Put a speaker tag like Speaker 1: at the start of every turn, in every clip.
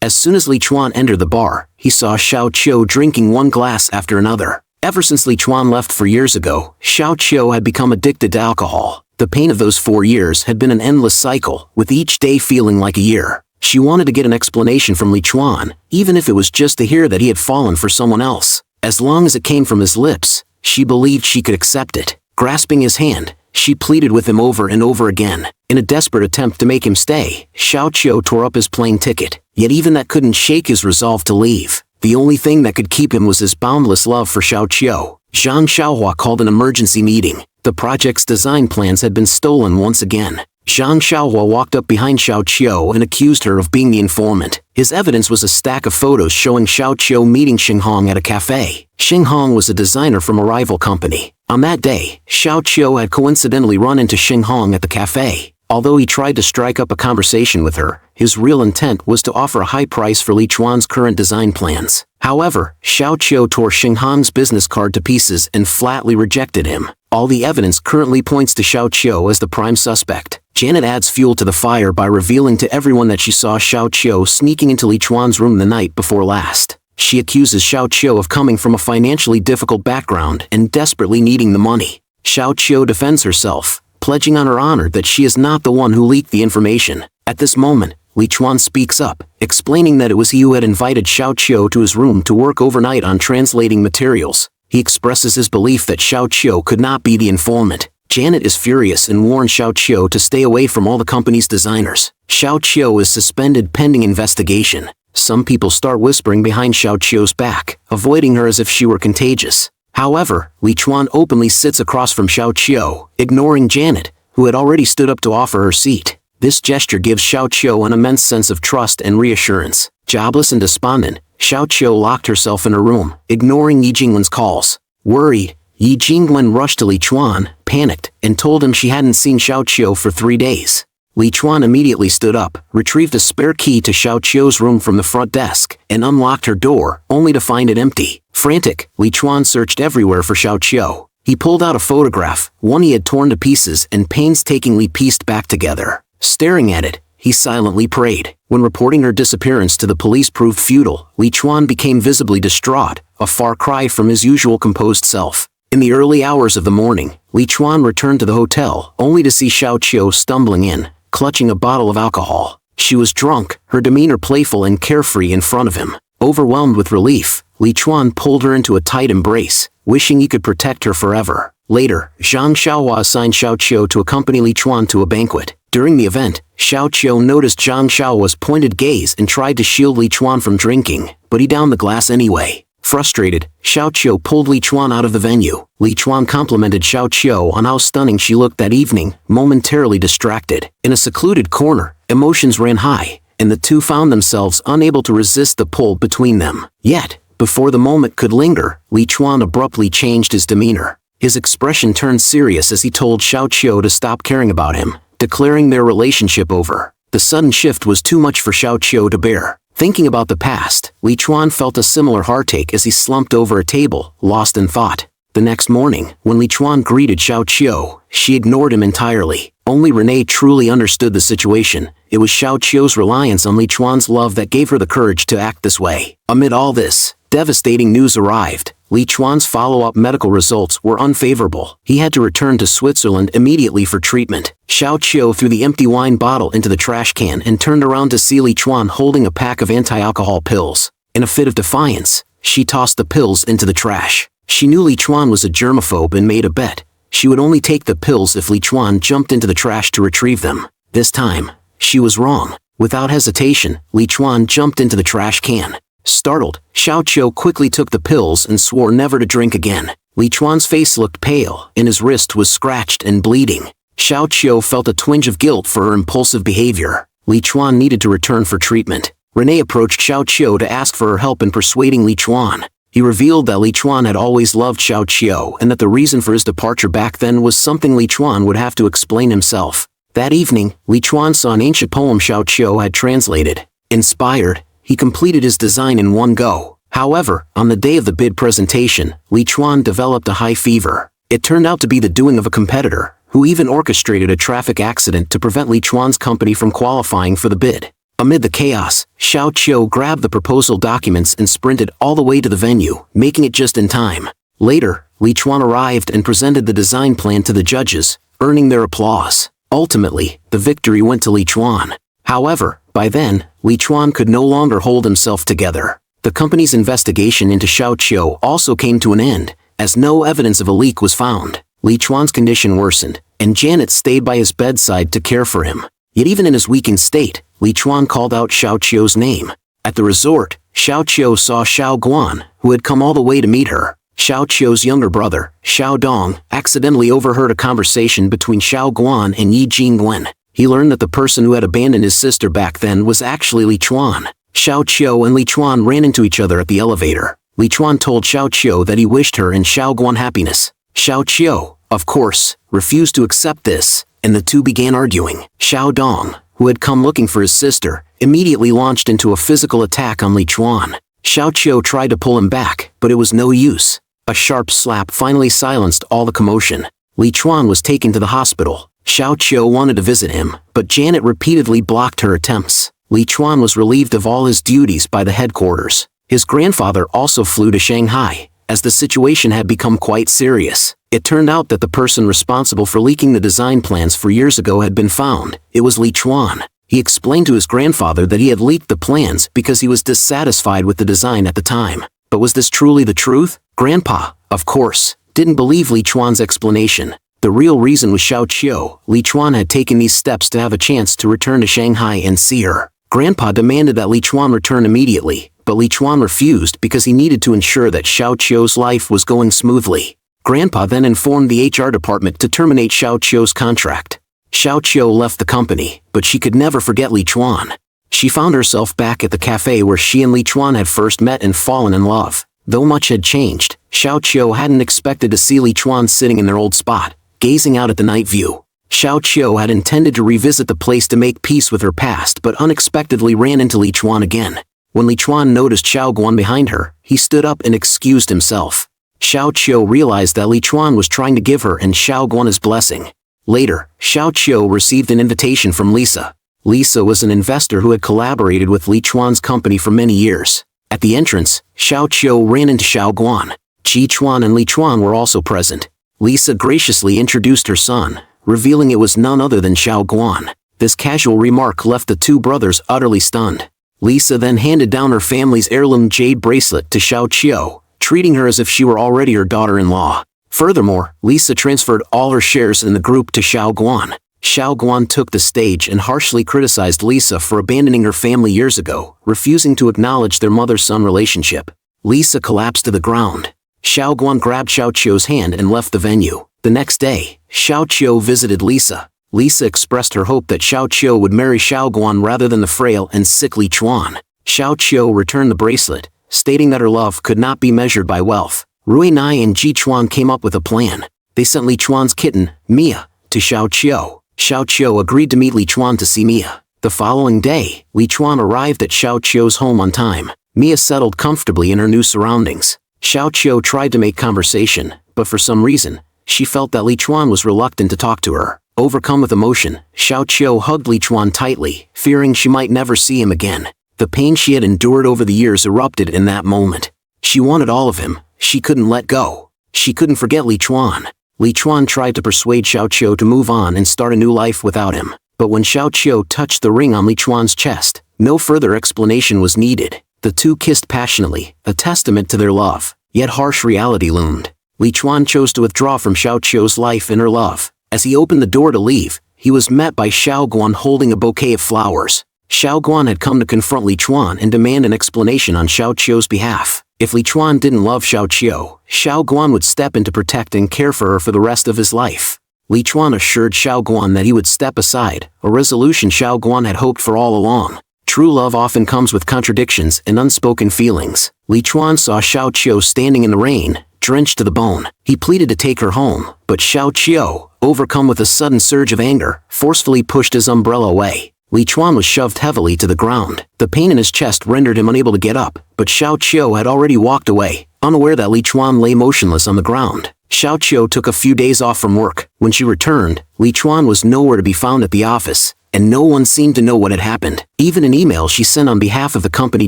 Speaker 1: As soon as Li Chuan entered the bar, he saw Xiao Qiu drinking one glass after another. Ever since Li Chuan left 4 years ago, Xiao Qiu had become addicted to alcohol. The pain of those 4 years had been an endless cycle, with each day feeling like a year. She wanted to get an explanation from Li Chuan, even if it was just to hear that he had fallen for someone else. As long as it came from his lips, she believed she could accept it. Grasping his hand, she pleaded with him over and over again. In a desperate attempt to make him stay, Xiao Qiu tore up his plane ticket. Yet even that couldn't shake his resolve to leave. The only thing that could keep him was his boundless love for Xiao Qiu. Zhang Xiaohua called an emergency meeting. The project's design plans had been stolen once again. Zhang Xiaohua walked up behind Xiao Qiu and accused her of being the informant. His evidence was a stack of photos showing Xiao Qiu meeting Xinghong at a cafe. Xinghong was a designer from a rival company. On that day, Xiao Qiu had coincidentally run into Xinghong at the cafe. Although he tried to strike up a conversation with her, his real intent was to offer a high price for Li Chuan's current design plans. However, Xiao Qiu tore Xinghong's business card to pieces and flatly rejected him. All the evidence currently points to Xiao Qiu as the prime suspect. Janet adds fuel to the fire by revealing to everyone that she saw Xiao Qiu sneaking into Li Chuan's room the night before last. She accuses Xiao Qiu of coming from a financially difficult background and desperately needing the money. Xiao Qiu defends herself, pledging on her honor that she is not the one who leaked the information. At this moment, Li Chuan speaks up, explaining that it was he who had invited Xiao Qiu to his room to work overnight on translating materials. He expresses his belief that Xiao Qiu could not be the informant. Janet is furious and warns Xiao Qiu to stay away from all the company's designers. Xiao Qiu is suspended pending investigation. Some people start whispering behind Xiao Qiu's back, avoiding her as if she were contagious. However, Li Chuan openly sits across from Xiao Qiu, ignoring Janet, who had already stood up to offer her seat. This gesture gives Xiao Qiu an immense sense of trust and reassurance. Jobless and despondent, Xiao Qiu locked herself in her room, ignoring Yi Jingwen's calls. Worried, Yi Jingwen rushed to Li Chuan, panicked, and told him she hadn't seen Xiao Qiu for 3 days. Li Chuan immediately stood up, retrieved a spare key to Xiao Qiu's room from the front desk, and unlocked her door, only to find it empty. Frantic, Li Chuan searched everywhere for Xiao Qiu. He pulled out a photograph, one he had torn to pieces and painstakingly pieced back together. Staring at it, he silently prayed. When reporting her disappearance to the police proved futile, Li Chuan became visibly distraught, a far cry from his usual composed self. In the early hours of the morning, Li Chuan returned to the hotel, only to see Xiao Qiu stumbling in, clutching a bottle of alcohol. She was drunk, her demeanor playful and carefree in front of him. Overwhelmed with relief, Li Chuan pulled her into a tight embrace, wishing he could protect her forever. Later, Zhang Xiaohua assigned Xiao Qiu to accompany Li Chuan to a banquet. During the event, Xiao Qiu noticed Zhang Xiaohua's pointed gaze and tried to shield Li Chuan from drinking, but he downed the glass anyway. Frustrated, Xiao Qiu pulled Li Chuan out of the venue. Li Chuan complimented Xiao Qiu on how stunning she looked that evening, momentarily distracted. In a secluded corner, emotions ran high, and the two found themselves unable to resist the pull between them. Yet, before the moment could linger, Li Chuan abruptly changed his demeanor. His expression turned serious as he told Xiao Qiu to stop caring about him, declaring their relationship over. The sudden shift was too much for Xiao Qiu to bear. Thinking about the past, Li Chuan felt a similar heartache as he slumped over a table, lost in thought. The next morning, when Li Chuan greeted Xiao Qiu, she ignored him entirely. Only Renee truly understood the situation. It was Xiao Qiu's reliance on Li Chuan's love that gave her the courage to act this way. Amid all this, devastating news arrived. Li Chuan's follow-up medical results were unfavorable. He had to return to Switzerland immediately for treatment. Xiao Qiu threw the empty wine bottle into the trash can and turned around to see Li Chuan holding a pack of anti-alcohol pills. In a fit of defiance, she tossed the pills into the trash. She knew Li Chuan was a germaphobe and made a bet. She would only take the pills if Li Chuan jumped into the trash to retrieve them. This time, she was wrong. Without hesitation, Li Chuan jumped into the trash can. Startled, Xiao Qiu quickly took the pills and swore never to drink again. Li Chuan's face looked pale, and his wrist was scratched and bleeding. Xiao Qiu felt a twinge of guilt for her impulsive behavior. Li Chuan needed to return for treatment. Renee approached Xiao Qiu to ask for her help in persuading Li Chuan. He revealed that Li Chuan had always loved Xiao Qiu and that the reason for his departure back then was something Li Chuan would have to explain himself. That evening, Li Chuan saw an ancient poem Xiao Qiu had translated. Inspired, he completed his design in one go. However, on the day of the bid presentation, Li Chuan developed a high fever. It turned out to be the doing of a competitor, who even orchestrated a traffic accident to prevent Li Chuan's company from qualifying for the bid. Amid the chaos, Xiao Qiu grabbed the proposal documents and sprinted all the way to the venue, making it just in time. Later, Li Chuan arrived and presented the design plan to the judges, earning their applause. Ultimately, the victory went to Li Chuan. However, by then, Li Chuan could no longer hold himself together. The company's investigation into Xiao Qiu also came to an end, as no evidence of a leak was found. Li Chuan's condition worsened, and Janet stayed by his bedside to care for him. Yet even in his weakened state, Li Chuan called out Xiao Qiu's name. At the resort, Xiao Qiu saw Xiao Guan, who had come all the way to meet her. Xiao Qiu's younger brother, Xiao Dong, accidentally overheard a conversation between Xiao Guan and Yi Jingwen. He learned that the person who had abandoned his sister back then was actually Li Chuan. Xiao Qiu and Li Chuan ran into each other at the elevator. Li Chuan told Xiao Qiu that he wished her and Xiao Guan happiness. Xiao Qiu, of course, refused to accept this, and the two began arguing. Xiao Dong, who had come looking for his sister, immediately launched into a physical attack on Li Chuan. Xiao Qiu tried to pull him back, but it was no use. A sharp slap finally silenced all the commotion. Li Chuan was taken to the hospital. Xiao Qiu wanted to visit him, but Janet repeatedly blocked her attempts. Li Chuan was relieved of all his duties by the headquarters. His grandfather also flew to Shanghai, as the situation had become quite serious. It turned out that the person responsible for leaking the design plans for years ago had been found. It was Li Chuan. He explained to his grandfather that he had leaked the plans because he was dissatisfied with the design at the time. But was this truly the truth? Grandpa, of course, didn't believe Li Chuan's explanation. The real reason was Xiao Qiu. Li Chuan had taken these steps to have a chance to return to Shanghai and see her. Grandpa demanded that Li Chuan return immediately, but Li Chuan refused because he needed to ensure that Xiao Qiu's life was going smoothly. Grandpa then informed the HR department to terminate Xiao Qiu's contract. Xiao Qiu left the company, but she could never forget Li Chuan. She found herself back at the cafe where she and Li Chuan had first met and fallen in love. Though much had changed, Xiao Qiu hadn't expected to see Li Chuan sitting in their old spot, gazing out at the night view. Xiao Qiu had intended to revisit the place to make peace with her past but unexpectedly ran into Li Chuan again. When Li Chuan noticed Xiao Guan behind her, he stood up and excused himself. Xiao Qiu realized that Li Chuan was trying to give her and Xiao Guan his blessing. Later, Xiao Qiu received an invitation from Lisa. Lisa was an investor who had collaborated with Li Chuan's company for many years. At the entrance, Xiao Qiu ran into Xiao Guan. Ji Chuan and Li Chuan were also present. Lisa graciously introduced her son, revealing it was none other than Xiao Guan. This casual remark left the two brothers utterly stunned. Lisa then handed down her family's heirloom jade bracelet to Xiao Qiu, treating her as if she were already her daughter-in-law. Furthermore, Lisa transferred all her shares in the group to Xiao Guan. Xiao Guan took the stage and harshly criticized Lisa for abandoning her family years ago, refusing to acknowledge their mother-son relationship. Lisa collapsed to the ground. Xiao Guan grabbed Xiao Qiu's hand and left the venue. The next day, Xiao Qiu visited Lisa. Lisa expressed her hope that Xiao Qiu would marry Xiao Guan rather than the frail and sick Li Chuan. Xiao Qiu returned the bracelet, stating that her love could not be measured by wealth. Reunite and Ji Chuan came up with a plan. They sent Li Chuan's kitten, Mia, to Xiao Qiu. Xiao Qiu agreed to meet Li Chuan to see Mia. The following day, Li Chuan arrived at Xiao Qiu's home on time. Mia settled comfortably in her new surroundings. Xiao Qiu tried to make conversation, but for some reason, she felt that Li Chuan was reluctant to talk to her. Overcome with emotion, Xiao Qiu hugged Li Chuan tightly, fearing she might never see him again. The pain she had endured over the years erupted in that moment. She wanted all of him. She couldn't let go. She couldn't forget Li Chuan. Li Chuan tried to persuade Xiao Qiu to move on and start a new life without him. But when Xiao Qiu touched the ring on Li Chuan's chest, no further explanation was needed. The two kissed passionately, a testament to their love. Yet harsh reality loomed. Li Chuan chose to withdraw from Xiao Qiu's life and her love. As he opened the door to leave, he was met by Xiao Guan holding a bouquet of flowers. Xiao Guan had come to confront Li Chuan and demand an explanation on Xiao Qiu's behalf. If Li Chuan didn't love Xiao Qiu, Xiao Guan would step in to protect and care for her for the rest of his life. Li Chuan assured Xiao Guan that he would step aside, a resolution Xiao Guan had hoped for all along. True love often comes with contradictions and unspoken feelings. Li Chuan saw Xiao Qiu standing in the rain, drenched to the bone. He pleaded to take her home, but Xiao Qiu, overcome with a sudden surge of anger, forcefully pushed his umbrella away. Li Chuan was shoved heavily to the ground. The pain in his chest rendered him unable to get up, but Xiao Qiu had already walked away, unaware that Li Chuan lay motionless on the ground. Xiao Qiu took a few days off from work. When she returned, Li Chuan was nowhere to be found at the office. and no one seemed to know what had happened. Even an email she sent on behalf of the company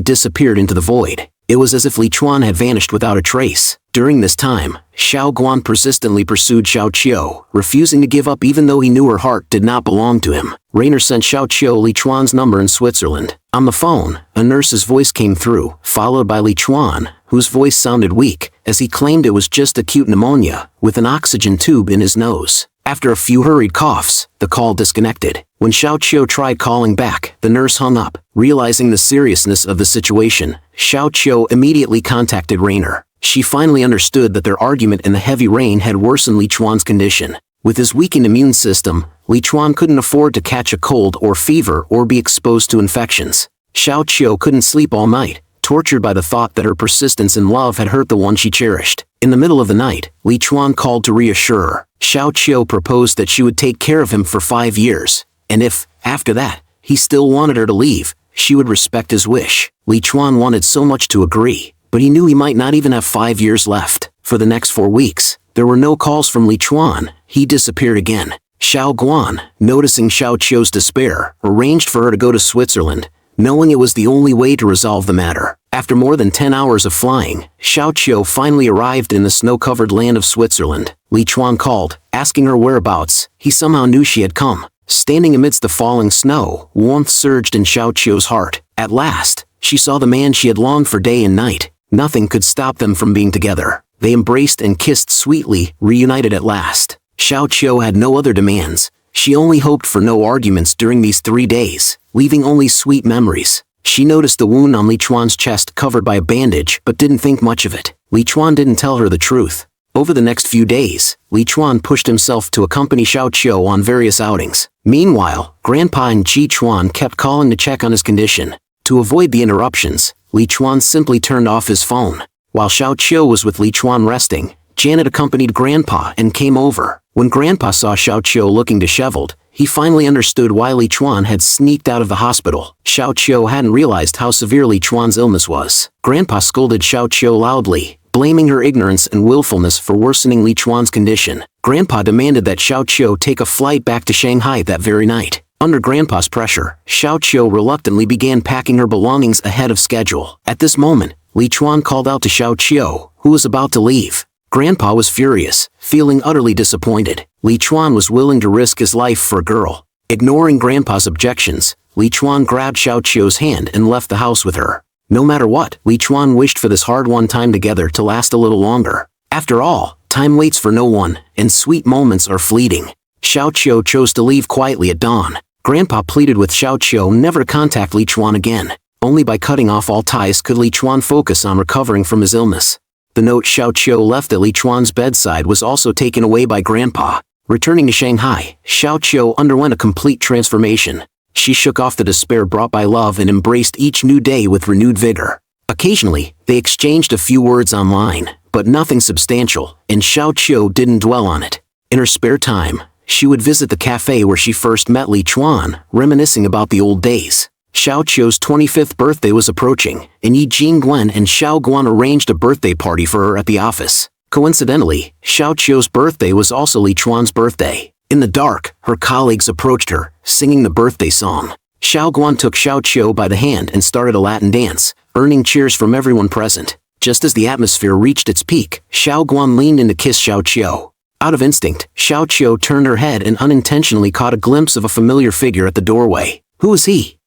Speaker 1: disappeared into the void. It was as if Li Chuan had vanished without a trace. During this time, Xiao Guan persistently pursued Xiao Qiu, refusing to give up even though he knew her heart did not belong to him. Rainer sent Xiao Qiu Li Chuan's number in Switzerland. On the phone, a nurse's voice came through, followed by Li Chuan, whose voice sounded weak, as he claimed it was just acute pneumonia, with an oxygen tube in his nose. After a few hurried coughs, the call disconnected. When Xiao Qiu tried calling back, the nurse hung up. Realizing the seriousness of the situation, Xiao Qiu immediately contacted Rainer. She finally understood that their argument in the heavy rain had worsened Li Chuan's condition. With his weakened immune system, Li Chuan couldn't afford to catch a cold or fever or be exposed to infections. Xiao Qiu couldn't sleep all night, tortured by the thought that her persistence in love had hurt the one she cherished. In the middle of the night, Li Chuan called to reassure her. Xiao Qiu proposed that she would take care of him for 5 years, and if, after that, he still wanted her to leave, she would respect his wish. Li Chuan wanted so much to agree, but he knew he might not even have 5 years left. For the next 4 weeks, there were no calls from Li Chuan. He disappeared again. Xiao Guan, noticing Xiao Qiu's despair, arranged for her to go to Switzerland, knowing it was the only way to resolve the matter. After more than 10 hours of flying, Xiao Qiu finally arrived in the snow-covered land of Switzerland. Li Chuan called, asking her whereabouts. He somehow knew she had come. Standing amidst the falling snow, warmth surged in Xiao Qiu's heart. At last, she saw the man she had longed for day and night. Nothing could stop them from being together. They embraced and kissed sweetly, reunited at last. Xiao Qiu had no other demands. She only hoped for no arguments during these 3 days, leaving only sweet memories. She noticed the wound on Li Chuan's chest covered by a bandage but didn't think much of it. Li Chuan didn't tell her the truth. Over the next few days, Li Chuan pushed himself to accompany Xiao Qiu on various outings. Meanwhile, Grandpa and Li Chuan kept calling to check on his condition. To avoid the interruptions, Li Chuan simply turned off his phone. While Xiao Qiu was with Li Chuan resting, Janet accompanied Grandpa and came over. When Grandpa saw Xiao Qiu looking disheveled, he finally understood why Li Chuan had sneaked out of the hospital. Xiao Qiu hadn't realized how severe Li Chuan's illness was. Grandpa scolded Xiao Qiu loudly, blaming her ignorance and willfulness for worsening Li Chuan's condition. Grandpa demanded that Xiao Qiu take a flight back to Shanghai that very night. Under Grandpa's pressure, Xiao Qiu reluctantly began packing her belongings ahead of schedule. At this moment, Li Chuan called out to Xiao Qiu, who was about to leave. Grandpa was furious, feeling utterly disappointed. Li Chuan was willing to risk his life for a girl. Ignoring Grandpa's objections, Li Chuan grabbed Xiao Qiu's hand and left the house with her. No matter what, Li Chuan wished for this hard-won time together to last a little longer. After all, time waits for no one, and sweet moments are fleeting. Xiao Qiu chose to leave quietly at dawn. Grandpa pleaded with Xiao Qiu never to contact Li Chuan again. Only by cutting off all ties could Li Chuan focus on recovering from his illness. The note Xiao Qiu left at Li Chuan's bedside was also taken away by Grandpa. Returning to Shanghai, Xiao Qiu underwent a complete transformation. She shook off the despair brought by love and embraced each new day with renewed vigor. Occasionally, they exchanged a few words online, but nothing substantial, and Xiao Qiu didn't dwell on it. In her spare time, she would visit the cafe where she first met Li Chuan, reminiscing about the old days. Xiao Qiu's 25th birthday was approaching, and Yi Jingguan and Xiao Guan arranged a birthday party for her at the office. Coincidentally, Xiao Qiu's birthday was also Li Chuan's birthday. In the dark, her colleagues approached her, singing the birthday song. Xiao Guan took Xiao Qiu by the hand and started a Latin dance, earning cheers from everyone present. Just as the atmosphere reached its peak, Xiao Guan leaned in to kiss Xiao Qiu. Out of instinct, Xiao Qiu turned her head and unintentionally caught a glimpse of a familiar figure at the doorway. Who was he?